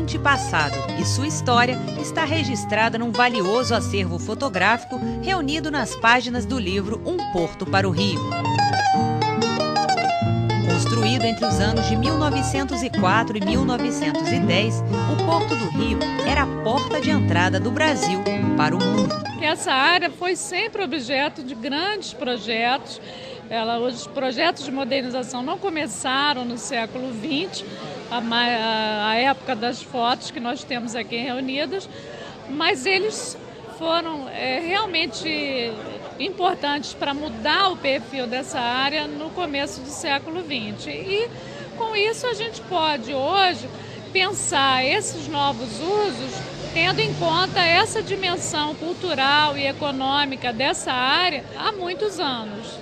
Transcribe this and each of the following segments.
antepassado e sua história está registrada num valioso acervo fotográfico reunido nas páginas do livro Um Porto para o Rio. Construído entre os anos de 1904 e 1910, o Porto do Rio era a porta de entrada do Brasil para o mundo. Essa área foi sempre objeto de grandes projetos. Os projetos de modernização não começaram no século XX, a época das fotos que nós temos aqui reunidas, mas eles foram realmente importantes para mudar o perfil dessa área no começo do século XX. E com isso a gente pode hoje pensar esses novos usos tendo em conta essa dimensão cultural e econômica dessa área há muitos anos.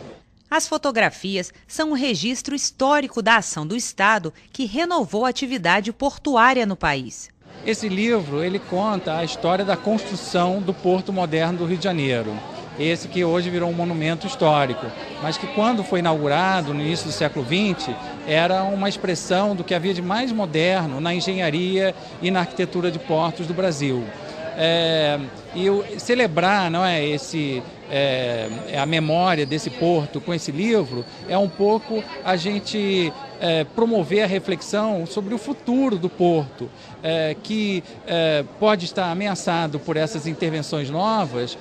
As fotografias são um registro histórico da ação do Estado que renovou a atividade portuária no país. Esse livro ele conta a história da construção do Porto Moderno do Rio de Janeiro. Esse que hoje virou um monumento histórico, mas que quando foi inaugurado no início do século XX, era uma expressão do que havia de mais moderno na engenharia e na arquitetura de portos do Brasil. Celebrar a memória desse porto com esse livro é um pouco a gente promover a reflexão sobre o futuro do porto, que pode estar ameaçado por essas intervenções novas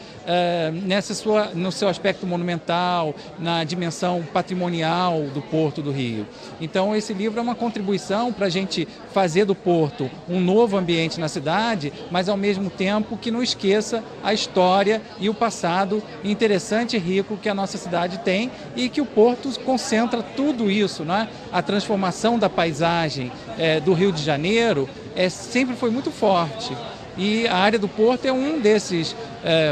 no seu aspecto monumental, na dimensão patrimonial do Porto do Rio. Então esse livro é uma contribuição para a gente fazer do porto um novo ambiente na cidade, mas ao mesmo tempo que não esqueça a história e o passado interessante e rico que a nossa cidade tem e que o porto concentra tudo isso, não é? A transformação da paisagem do Rio de Janeiro sempre foi muito forte. E a área do porto é um desses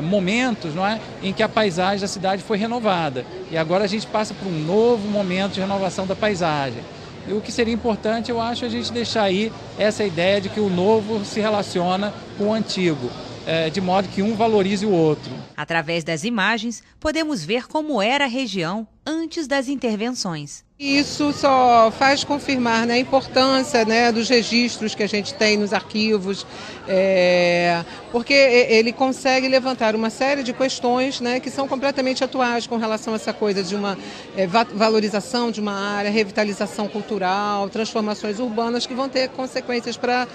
momentos, não é, em que a paisagem da cidade foi renovada. E agora a gente passa por um novo momento de renovação da paisagem. E o que seria importante, eu acho, é a gente deixar aí essa ideia de que o novo se relaciona com o antigo, de modo que um valorize o outro. Através das imagens, podemos ver como era a região antes das intervenções. Isso só faz confirmar, né, a importância, né, dos registros que a gente tem nos arquivos, porque ele consegue levantar uma série de questões, né, que são completamente atuais com relação a essa coisa de uma valorização de uma área, revitalização cultural, transformações urbanas que vão ter consequências para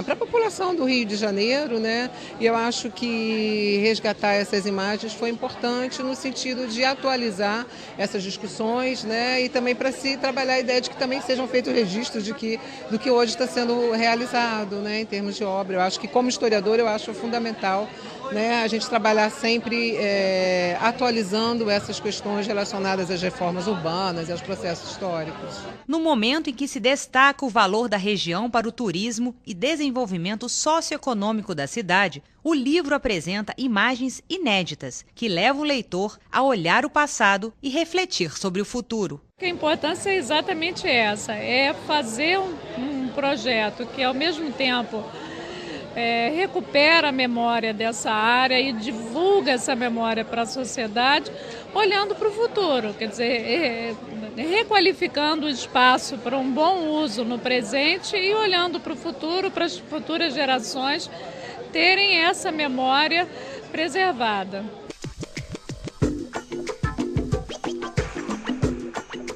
a população do Rio de Janeiro, né? E eu acho que resgatar essas imagens foi importante no sentido de atualizar essas discussões, né? E também para se trabalhar a ideia de que também sejam feitos registros do que hoje está sendo realizado, né, em termos de obra. Eu acho que, como historiador, eu acho fundamental, né, a gente trabalhar sempre atualizando essas questões relacionadas às reformas urbanas e aos processos históricos. No momento em que se destaca o valor da região para o turismo e desenvolvimento socioeconômico da cidade, o livro apresenta imagens inéditas que levam o leitor a olhar o passado e refletir sobre o futuro. A importância é exatamente essa, é fazer um projeto que, ao mesmo tempo, recupera a memória dessa área e divulga essa memória para a sociedade, olhando para o futuro, quer dizer, requalificando o espaço para um bom uso no presente e olhando para o futuro, para as futuras gerações terem essa memória preservada.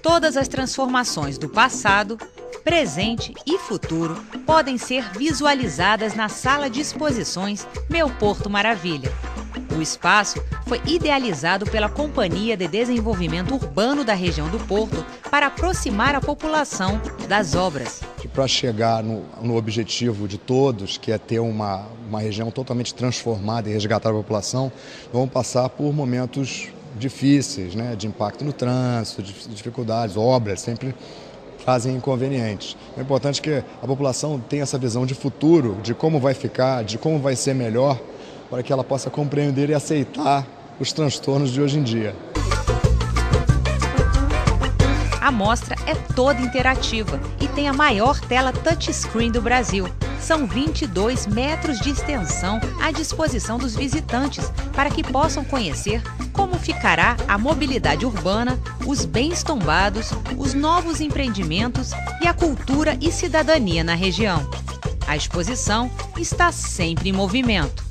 Todas as transformações do passado, presente e futuro podem ser visualizadas na Sala de Exposições Meu Porto Maravilha. O espaço foi idealizado pela Companhia de Desenvolvimento Urbano da região do Porto para aproximar a população das obras. Para chegar no objetivo de todos, que é ter uma região totalmente transformada e resgatar a população, vamos passar por momentos difíceis, né, de impacto no trânsito, de dificuldades, obras sempre trazem inconvenientes. É importante que a população tenha essa visão de futuro, de como vai ficar, de como vai ser melhor, para que ela possa compreender e aceitar os transtornos de hoje em dia. A mostra é toda interativa e tem a maior tela touchscreen do Brasil. São 22 metros de extensão à disposição dos visitantes para que possam conhecer como ficará a mobilidade urbana, os bens tombados, os novos empreendimentos e a cultura e cidadania na região. A exposição está sempre em movimento.